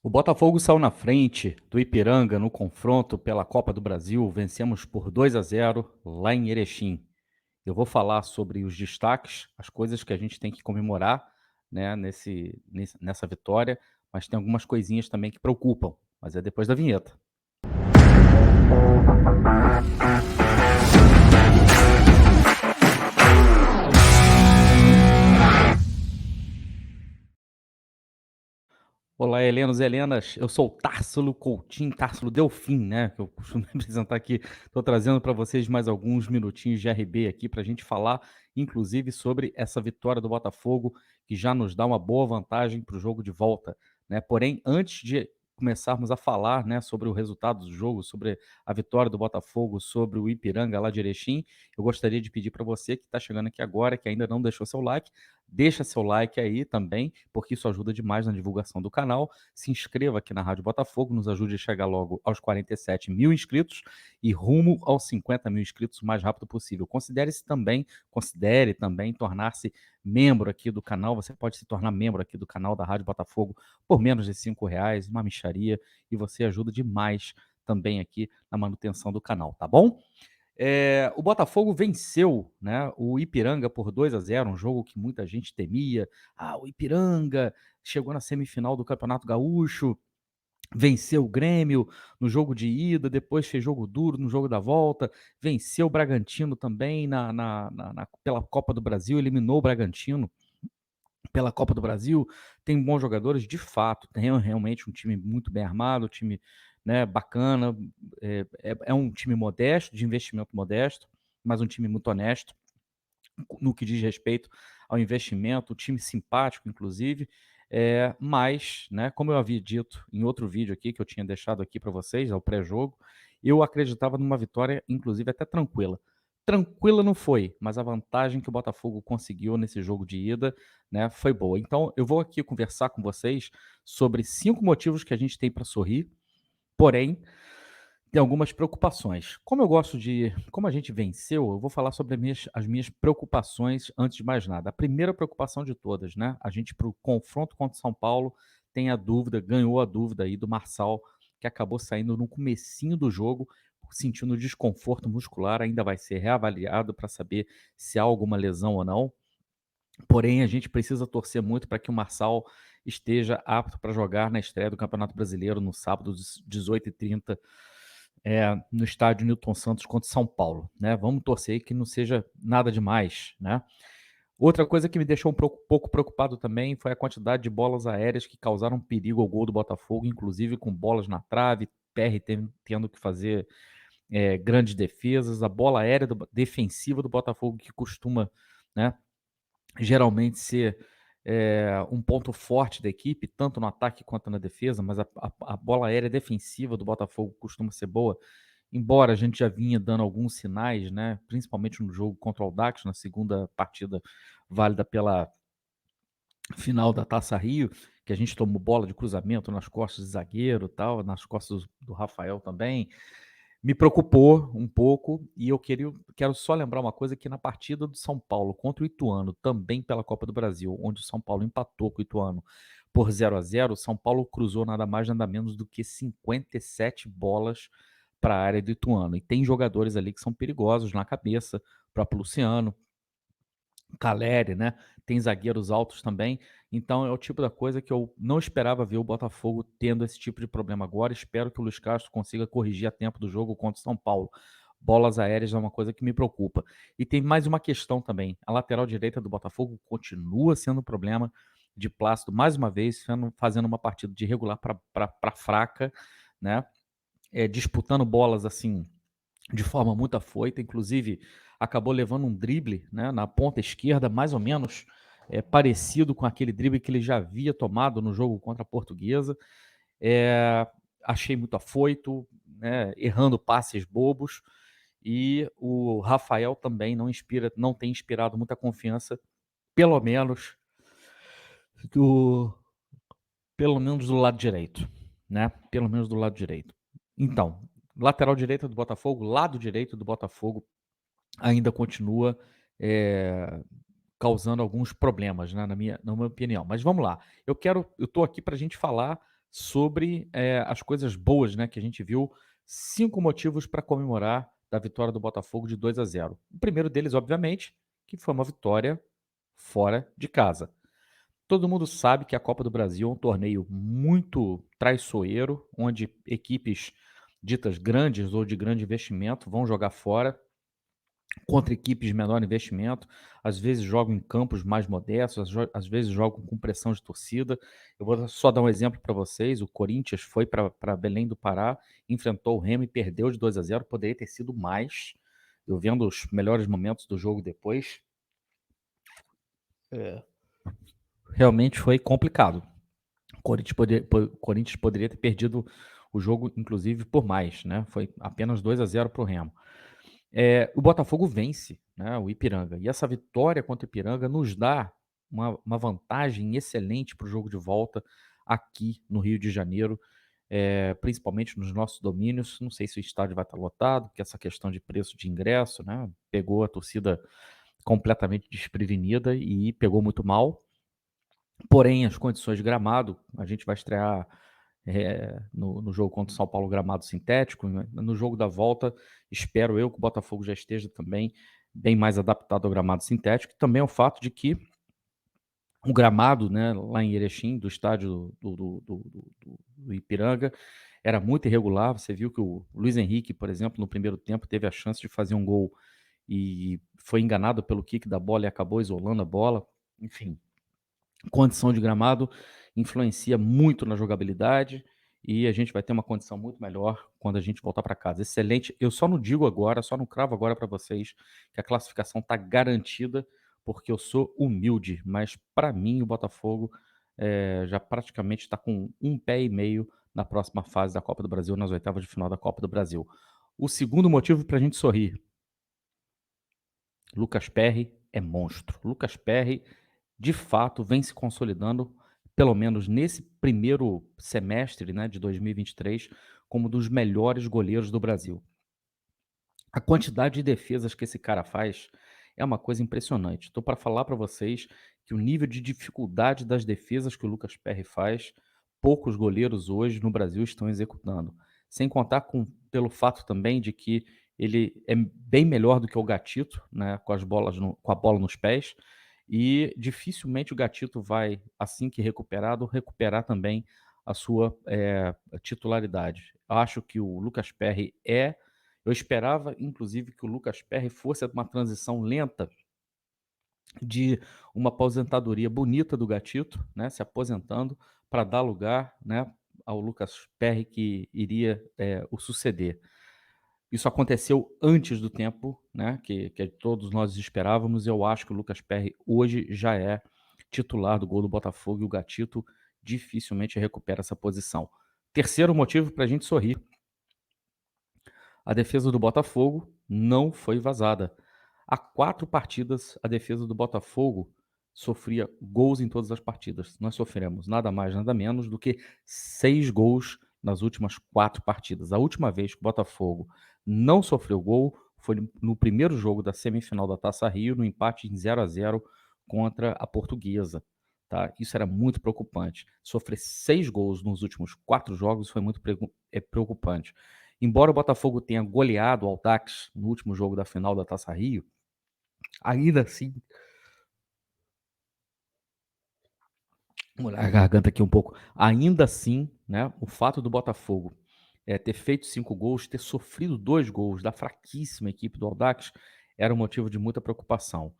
O Botafogo saiu na frente do Ipiranga no confronto pela Copa do Brasil. Vencemos por 2-0 lá em Erechim. Eu vou falar sobre os destaques, as coisas que a gente tem que comemorar, né, nessa vitória, mas tem algumas coisinhas também que preocupam, mas é depois da vinheta. Olá, Helenos e Helenas. Eu sou o Társilo Coutinho, Társilo Delfim, né? Que eu costumo apresentar aqui. Estou trazendo para vocês mais alguns minutinhos de RB aqui para a gente falar, inclusive, sobre essa vitória do Botafogo, que já nos dá uma boa vantagem para o jogo de volta, né? Porém, antes de começarmos a falar, né, sobre o resultado do jogo, sobre a vitória do Botafogo, sobre o Ipiranga lá de Erechim, eu gostaria de pedir para você que está chegando aqui agora, que ainda não deixou seu like, deixa seu like aí também, porque isso ajuda demais na divulgação do canal. Se inscreva aqui na Rádio Botafogo, nos ajude a chegar logo aos 47 mil inscritos e rumo aos 50 mil inscritos o mais rápido possível. Considere também tornar-se membro aqui do canal. Você pode se tornar membro aqui do canal da Rádio Botafogo por menos de R$ 5, uma mixaria, e você ajuda demais também aqui na manutenção do canal, tá bom? O Botafogo venceu, né, o Ipiranga por 2-0, um jogo que muita gente temia. O Ipiranga chegou na semifinal do Campeonato Gaúcho, venceu o Grêmio no jogo de ida, depois fez jogo duro no jogo da volta, venceu o Bragantino também pela Copa do Brasil, eliminou o Bragantino pela Copa do Brasil. Tem bons jogadores, de fato, tem realmente um time muito bem armado, um time, né, bacana. É um time modesto, de investimento modesto, mas um time muito honesto no que diz respeito ao investimento, um time simpático, inclusive. Mas, né, como eu havia dito em outro vídeo aqui, que eu tinha deixado aqui para vocês, ao pré-jogo, eu acreditava numa vitória, inclusive até tranquila. Tranquila não foi, mas a vantagem que o Botafogo conseguiu nesse jogo de ida, né, foi boa. Então, eu vou aqui conversar com vocês sobre 5 motivos que a gente tem para sorrir, porém, tem algumas preocupações. Como a gente venceu, eu vou falar sobre as minhas preocupações antes de mais nada. A primeira preocupação de todas, né? A gente, para o confronto contra o São Paulo, tem a dúvida, ganhou a dúvida aí do Marçal, que acabou saindo no comecinho do jogo, sentindo desconforto muscular, ainda vai ser reavaliado para saber se há alguma lesão ou não. Porém, a gente precisa torcer muito para que o Marçal esteja apto para jogar na estreia do Campeonato Brasileiro no sábado, às 18h30, no estádio Newton Santos contra São Paulo, né? Vamos torcer que não seja nada demais, né? Outra coisa que me deixou pouco preocupado também foi a quantidade de bolas aéreas que causaram perigo ao gol do Botafogo, inclusive com bolas na trave, PR tendo que fazer grandes defesas, a bola aérea defensiva do Botafogo, que costuma, né, geralmente ser um ponto forte da equipe, tanto no ataque quanto na defesa, mas a bola aérea defensiva do Botafogo costuma ser boa, embora a gente já vinha dando alguns sinais, né, principalmente no jogo contra o Audax, na segunda partida válida pela final da Taça Rio, que a gente tomou bola de cruzamento nas costas de zagueiro, tal, nas costas do Rafael também. Me preocupou um pouco, e quero só lembrar uma coisa, que na partida do São Paulo contra o Ituano, também pela Copa do Brasil, onde o São Paulo empatou com o Ituano por 0-0, o São Paulo cruzou nada mais nada menos do que 57 bolas para a área do Ituano. E tem jogadores ali que são perigosos na cabeça, o próprio Luciano, Caleri, né? Tem zagueiros altos também. Então é o tipo da coisa que eu não esperava ver o Botafogo tendo esse tipo de problema agora. Espero que o Luiz Castro consiga corrigir a tempo do jogo contra o São Paulo. Bolas aéreas é uma coisa que me preocupa. E tem mais uma questão também. A lateral direita do Botafogo continua sendo um problema de Plácido, mais uma vez, fazendo uma partida de regular para fraca, né? Disputando bolas assim de forma muito afoita, inclusive acabou levando um drible, né, na ponta esquerda, mais ou menos parecido com aquele drible que ele já havia tomado no jogo contra a Portuguesa. Achei muito afoito, né, errando passes bobos, e o Rafael também não tem inspirado muita confiança, pelo menos do, pelo menos do lado direito, né? Pelo menos do lado direito. Então, lateral direita do Botafogo, lado direito do Botafogo, ainda continua causando alguns problemas, né, na minha opinião. Mas vamos lá. Eu estou aqui para a gente falar sobre, as coisas boas, né, que a gente viu. 5 motivos para comemorar da vitória do Botafogo de 2-0. O primeiro deles, obviamente, que foi uma vitória fora de casa. Todo mundo sabe que a Copa do Brasil é um torneio muito traiçoeiro, onde equipes ditas grandes ou de grande investimento vão jogar fora contra equipes de menor investimento, às vezes jogam em campos mais modestos, às vezes jogam com pressão de torcida. Eu vou só dar um exemplo para vocês: o Corinthians foi para Belém do Pará, enfrentou o Remo e perdeu de 2-0. Poderia ter sido mais. Eu vendo os melhores momentos do jogo depois, realmente foi complicado. Corinthians poderia ter perdido o jogo, inclusive, por mais, né? Foi apenas 2-0 para o Remo. O Botafogo vence, né, o Ipiranga. E essa vitória contra o Ipiranga nos dá uma vantagem excelente para o jogo de volta aqui no Rio de Janeiro, principalmente nos nossos domínios. Não sei se o estádio vai estar lotado, porque essa questão de preço de ingresso, né, pegou a torcida completamente desprevenida e pegou muito mal. Porém, as condições de gramado, a gente vai estrear no jogo contra o São Paulo, gramado sintético, né. No jogo da volta, espero eu que o Botafogo já esteja também bem mais adaptado ao gramado sintético. E também o fato de que o gramado, né, lá em Erechim, do estádio do Ipiranga, era muito irregular. Você viu que o Luiz Henrique, por exemplo, no primeiro tempo, teve a chance de fazer um gol e foi enganado pelo kick da bola e acabou isolando a bola. Enfim, condição de gramado influencia muito na jogabilidade e a gente vai ter uma condição muito melhor quando a gente voltar para casa. Excelente. Eu só não digo agora, só não cravo agora para vocês que a classificação está garantida, porque eu sou humilde, mas para mim o Botafogo já praticamente está com um pé e meio na próxima fase da Copa do Brasil, nas oitavas de final da Copa do Brasil. O segundo motivo para a gente sorrir: Lucas Perry é monstro. Lucas Perry, de fato, vem se consolidando, pelo menos nesse primeiro semestre, né, de 2023, como um dos melhores goleiros do Brasil. A quantidade de defesas que esse cara faz é uma coisa impressionante. Estou para falar para vocês que o nível de dificuldade das defesas que o Lucas Perry faz, poucos goleiros hoje no Brasil estão executando. Sem contar pelo fato também de que ele é bem melhor do que o Gatito, né, com as bolas com a bola nos pés, e dificilmente o Gatito vai, assim que recuperado, recuperar também a sua titularidade. Acho que o Lucas Perry eu esperava, inclusive, que o Lucas Perry fosse uma transição lenta de uma aposentadoria bonita do Gatito, né, se aposentando, para dar lugar, né, ao Lucas Perry que iria o suceder. Isso aconteceu antes do tempo, né, que todos nós esperávamos. E eu acho que o Lucas Perry hoje já é titular do gol do Botafogo e o Gatito dificilmente recupera essa posição. Terceiro motivo para a gente sorrir: a defesa do Botafogo não foi vazada. Há 4 partidas, a defesa do Botafogo sofria gols em todas as partidas. Nós sofremos nada mais, nada menos do que 6 gols nas últimas 4 partidas. A última vez que o Botafogo não sofreu gol foi no primeiro jogo da semifinal da Taça Rio, no empate em 0-0 contra a Portuguesa, tá. Isso era muito preocupante. Sofrer 6 gols nos últimos 4 jogos foi muito preocupante. Embora o Botafogo tenha goleado o Audax no último jogo da final da Taça Rio, ainda assim, molhar a garganta aqui um pouco, ainda assim, né, o fato do Botafogo, ter feito 5 gols, ter sofrido 2 gols da fraquíssima equipe do Audax, era um motivo de muita preocupação.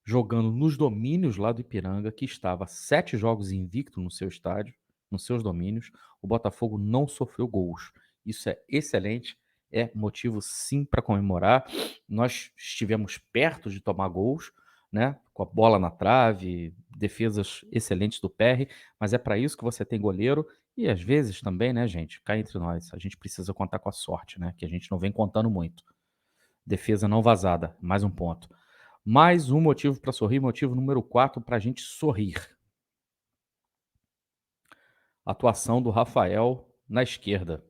Jogando nos domínios lá do Ipiranga, que estava 7 jogos invicto no seu estádio, nos seus domínios, o Botafogo não sofreu gols. Isso é excelente, é motivo sim para comemorar. Nós estivemos perto de tomar gols, né, com a bola na trave, defesas excelentes do PR, mas é para isso que você tem goleiro e às vezes também, né, gente, cá entre nós, a gente precisa contar com a sorte, né, que a gente não vem contando muito. Defesa não vazada, mais um ponto. Mais um motivo para sorrir, motivo número 4 para a gente sorrir: atuação do Rafael na esquerda.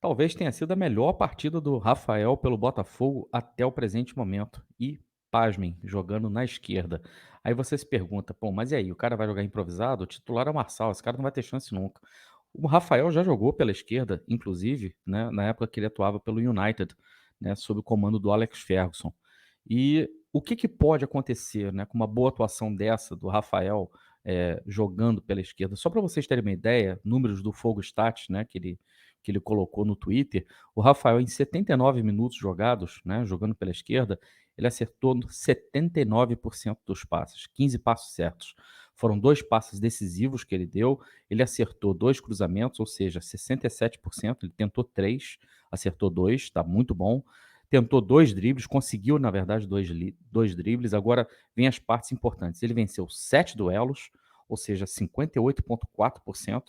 Talvez tenha sido a melhor partida do Rafael pelo Botafogo até o presente momento. E, pasmem, jogando na esquerda. Aí você se pergunta: pô, mas e aí, o cara vai jogar improvisado? O titular é o Marçal, esse cara não vai ter chance nunca. O Rafael já jogou pela esquerda, inclusive, né, na época que ele atuava pelo United, né, sob o comando do Alex Ferguson. E o que que pode acontecer, né, com uma boa atuação dessa do Rafael, jogando pela esquerda? Só para vocês terem uma ideia, números do Fogo Stats, né, que ele colocou no Twitter, o Rafael em 79 minutos jogados, né, jogando pela esquerda, ele acertou 79% dos passes, 15 passos certos. Foram 2 passes decisivos que ele deu, ele acertou 2 cruzamentos, ou seja, 67%, ele tentou 3, acertou 2, está muito bom. Tentou 2 dribles, conseguiu na verdade 2 dribles, agora vem as partes importantes, ele venceu 7 duelos, ou seja, 58,4%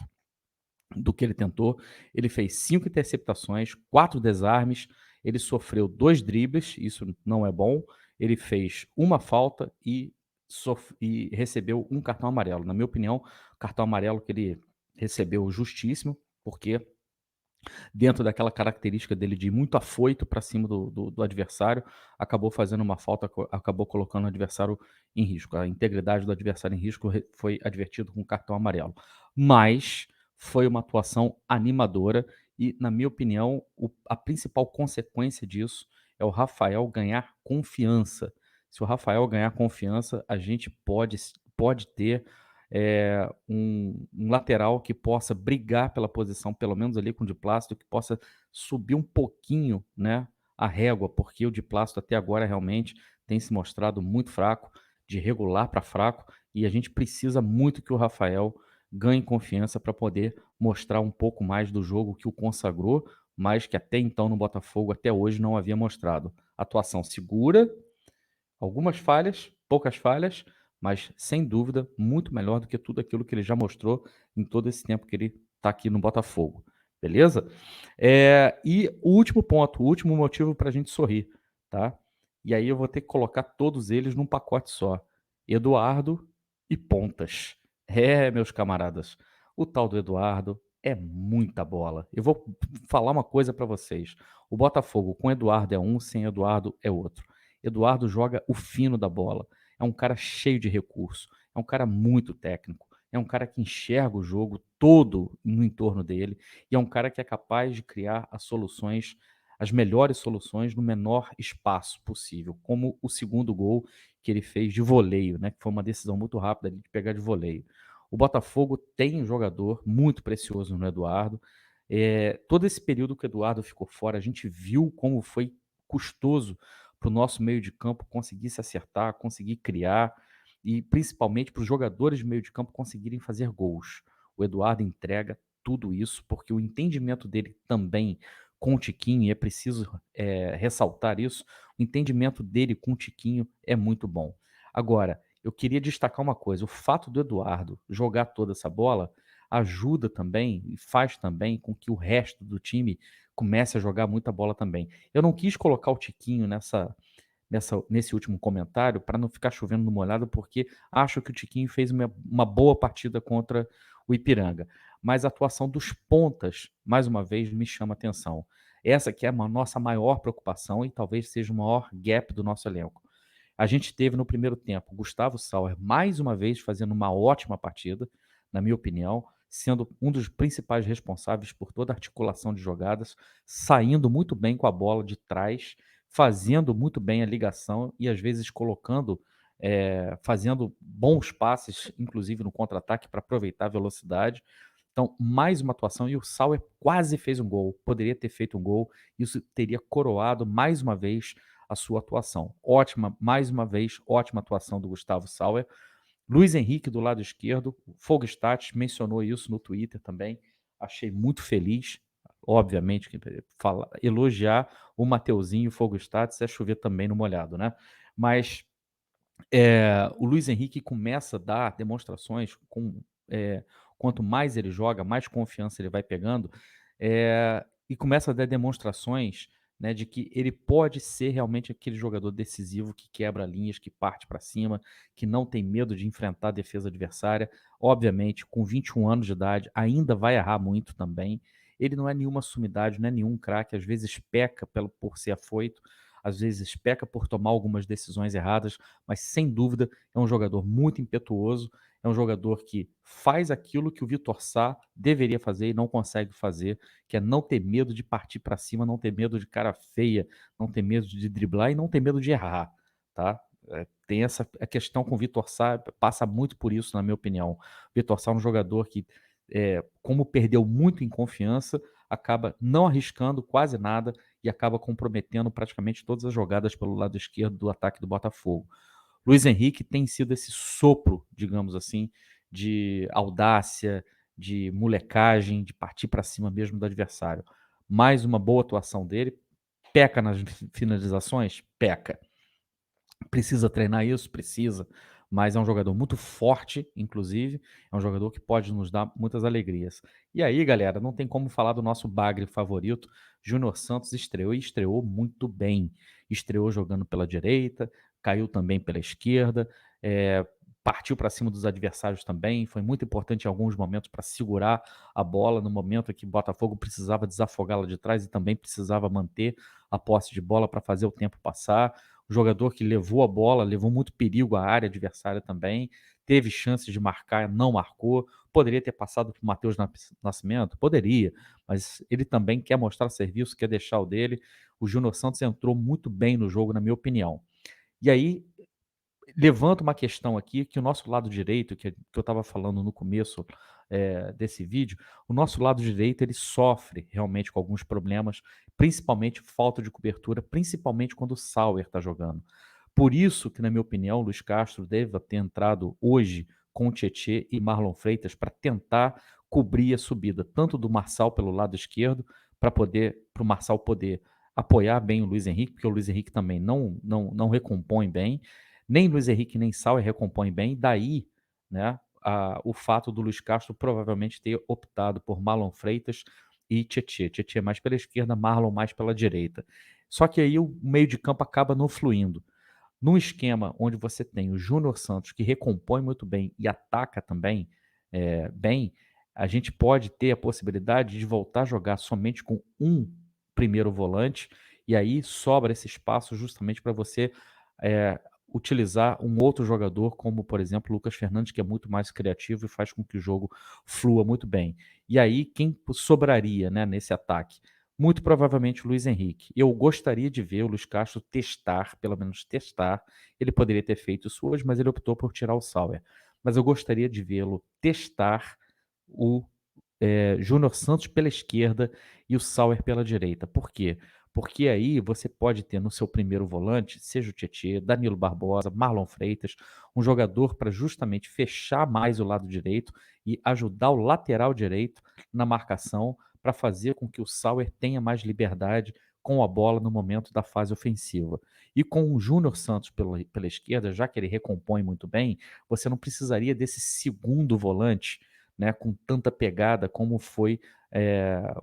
do que ele tentou, ele fez 5 interceptações, 4 desarmes, ele sofreu 2 dribles, isso não é bom, ele fez uma falta e recebeu um cartão amarelo. Na minha opinião, cartão amarelo que ele recebeu justíssimo, porque dentro daquela característica dele de ir muito afoito para cima do adversário, acabou fazendo uma falta, acabou colocando o adversário em risco. A integridade do adversário em risco foi advertido com cartão amarelo. Mas foi uma atuação animadora e, na minha opinião, a principal consequência disso é o Rafael ganhar confiança. Se o Rafael ganhar confiança, a gente pode ter um lateral que possa brigar pela posição, pelo menos ali com o de Plácido, que possa subir um pouquinho, né, a régua, porque o de Plácido até agora realmente tem se mostrado muito fraco, de regular para fraco, e a gente precisa muito que o Rafael ganhe confiança para poder mostrar um pouco mais do jogo que o consagrou, mas que até então no Botafogo, até hoje, não havia mostrado. Atuação segura, algumas falhas, poucas falhas, mas sem dúvida muito melhor do que tudo aquilo que ele já mostrou em todo esse tempo que ele está aqui no Botafogo, beleza? E o último ponto, o último motivo para a gente sorrir, tá? E aí eu vou ter que colocar todos eles num pacote só. Eduardo e Pontas. É, meus camaradas, o tal do Eduardo é muita bola. Eu vou falar uma coisa para vocês. O Botafogo com Eduardo é um, sem Eduardo é outro. Eduardo joga o fino da bola. É um cara cheio de recurso. É um cara muito técnico. É um cara que enxerga o jogo todo no entorno dele. E é um cara que é capaz de criar as soluções, as melhores soluções no menor espaço possível. Como o segundo gol que ele fez de voleio, né? Que foi uma decisão muito rápida de pegar de voleio. O Botafogo tem um jogador muito precioso no Eduardo. Todo esse período que o Eduardo ficou fora, a gente viu como foi custoso para o nosso meio de campo conseguir se acertar, conseguir criar e principalmente para os jogadores de meio de campo conseguirem fazer gols. O Eduardo entrega tudo isso porque o entendimento dele também com o Tiquinho, e é preciso ressaltar isso, o entendimento dele com o Tiquinho é muito bom. Agora, eu queria destacar uma coisa: o fato do Eduardo jogar toda essa bola ajuda também e faz também com que o resto do time comece a jogar muita bola também. Eu não quis colocar o Tiquinho nesse último comentário para não ficar chovendo no molhado, porque acho que o Tiquinho fez uma boa partida contra o Ipiranga. Mas a atuação dos pontas, mais uma vez, me chama atenção. Essa que é a nossa maior preocupação e talvez seja o maior gap do nosso elenco. A gente teve no primeiro tempo Gustavo Sauer mais uma vez fazendo uma ótima partida, na minha opinião, sendo um dos principais responsáveis por toda a articulação de jogadas, saindo muito bem com a bola de trás, fazendo muito bem a ligação e às vezes colocando, fazendo bons passes, inclusive no contra-ataque, para aproveitar a velocidade. Então, mais uma atuação e o Sauer quase fez um gol, poderia ter feito um gol, isso teria coroado mais uma vez a sua atuação. Ótima, mais uma vez, ótima atuação do Gustavo Sauer. Luiz Henrique do lado esquerdo, o Fogstat mencionou isso no Twitter também. Achei muito feliz. Obviamente, elogiar o Mateuzinho e o Fogstat é chover também no molhado, né? Mas o Luiz Henrique começa a dar demonstrações quanto mais ele joga, mais confiança ele vai pegando, e começa a dar demonstrações, né, de que ele pode ser realmente aquele jogador decisivo que quebra linhas, que parte para cima, que não tem medo de enfrentar a defesa adversária. Obviamente, com 21 anos de idade, ainda vai errar muito também. Ele não é nenhuma sumidade, não é nenhum craque, às vezes peca por ser afoito, às vezes peca por tomar algumas decisões erradas, mas sem dúvida é um jogador muito impetuoso, é um jogador que faz aquilo que o Vitor Sá deveria fazer e não consegue fazer, que é não ter medo de partir para cima, não ter medo de cara feia, não ter medo de driblar e não ter medo de errar, tá? Tem essa a questão com o Vitor Sá, passa muito por isso, na minha opinião. O Vitor Sá é um jogador que, como perdeu muito em confiança, acaba não arriscando quase nada e acaba comprometendo praticamente todas as jogadas pelo lado esquerdo do ataque do Botafogo. Luiz Henrique tem sido esse sopro, digamos assim, de audácia, de molecagem, de partir para cima mesmo do adversário. Mais uma boa atuação dele. Peca nas finalizações? Peca. Precisa treinar isso? Precisa, mas é um jogador muito forte, inclusive, é um jogador que pode nos dar muitas alegrias. E aí, galera, não tem como falar do nosso bagre favorito, Júnior Santos estreou e estreou muito bem. Estreou jogando pela direita, caiu também pela esquerda, partiu para cima dos adversários também, foi muito importante em alguns momentos para segurar a bola no momento em que o Botafogo precisava desafogá-la de trás e também precisava manter a posse de bola para fazer o tempo passar. O jogador que levou a bola, levou muito perigo à área adversária também, teve chances de marcar, não marcou. Poderia ter passado para o Matheus Nascimento? Poderia, mas ele também quer mostrar serviço, quer deixar o dele. O Júnior Santos entrou muito bem no jogo, na minha opinião. E aí, levanta uma questão aqui que o nosso lado direito, que eu estava falando no começo, desse vídeo, o nosso lado direito ele sofre realmente com alguns problemas, principalmente falta de cobertura, principalmente quando o Sauer está jogando. Por isso que, na minha opinião, o Luiz Castro deve ter entrado hoje com o Tietê e Marlon Freitas para tentar cobrir a subida, tanto do Marçal pelo lado esquerdo, para o Marçal poder apoiar bem o Luiz Henrique, porque o Luiz Henrique também não recompõe bem, nem Luiz Henrique nem Sauer recompõem bem, daí, né, o fato do Luiz Castro provavelmente ter optado por Marlon Freitas e Tietê. Tietê mais pela esquerda, Marlon mais pela direita. Só que aí o meio de campo acaba não fluindo. Num esquema onde você tem o Júnior Santos, que recompõe muito bem e ataca também bem, a gente pode ter a possibilidade de voltar a jogar somente com um primeiro volante, e aí sobra esse espaço justamente para você eh, utilizar um outro jogador, como por exemplo o Lucas Fernandes, que é muito mais criativo e faz com que o jogo flua muito bem. E aí, quem sobraria, né, nesse ataque? Muito provavelmente o Luiz Henrique. Eu gostaria de ver o Luiz Castro testar, pelo menos testar. Ele poderia ter feito isso hoje, mas ele optou por tirar o Sauer. Mas eu gostaria de vê-lo testar o Júnior Santos pela esquerda e o Sauer pela direita. Por quê? Porque aí você pode ter no seu primeiro volante, seja o Tietê, Danilo Barbosa, Marlon Freitas, um jogador para justamente fechar mais o lado direito e ajudar o lateral direito na marcação para fazer com que o Sauer tenha mais liberdade com a bola no momento da fase ofensiva. E com o Júnior Santos pela esquerda, já que ele recompõe muito bem, você não precisaria desse segundo volante, né, com tanta pegada como foi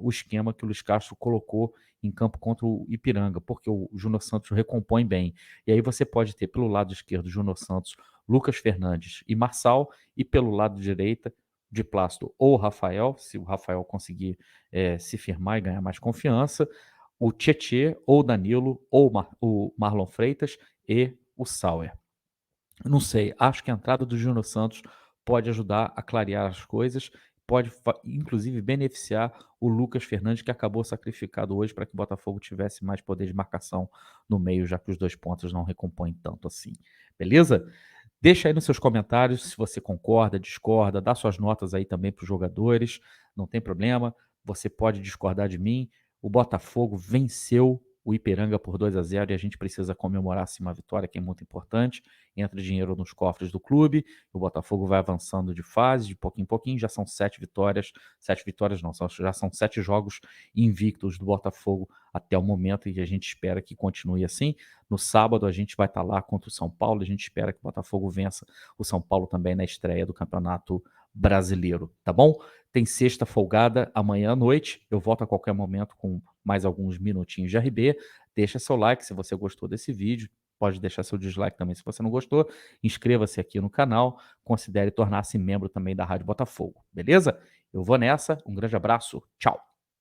o esquema que o Luiz Castro colocou em campo contra o Ipiranga, porque o Júnior Santos recompõe bem. E aí você pode ter pelo lado esquerdo Júnior Santos, Lucas Fernandes e Marçal, e pelo lado direita de Plácido ou Rafael, se o Rafael conseguir se firmar e ganhar mais confiança, o Tietê ou Danilo ou o Marlon Freitas e o Sauer. Não sei, acho que a entrada do Júnior Santos pode ajudar a clarear as coisas, pode inclusive beneficiar o Lucas Fernandes, que acabou sacrificado hoje para que o Botafogo tivesse mais poder de marcação no meio, já que os dois pontos não recompõem tanto assim. Beleza? Deixa aí nos seus comentários se você concorda, discorda, dá suas notas aí também para os jogadores, não tem problema. Você pode discordar de mim. O Botafogo venceu o Ipiranga por 2-0 e a gente precisa comemorar assim uma vitória que é muito importante. Entra dinheiro nos cofres do clube, o Botafogo vai avançando de fase, de pouquinho em pouquinho, já são 7 vitórias não, já são 7 jogos invictos do Botafogo até o momento e a gente espera que continue assim. No sábado a gente vai estar lá contra o São Paulo, a gente espera que o Botafogo vença o São Paulo também na estreia do Campeonato Brasileiro, tá bom? Tem sexta folgada amanhã à noite, eu volto a qualquer momento com mais alguns minutinhos de RB. Deixa seu like se você gostou desse vídeo, pode deixar seu dislike também se você não gostou. Inscreva-se aqui no canal, considere tornar-se membro também da Rádio Botafogo, beleza? Eu vou nessa, um grande abraço, tchau!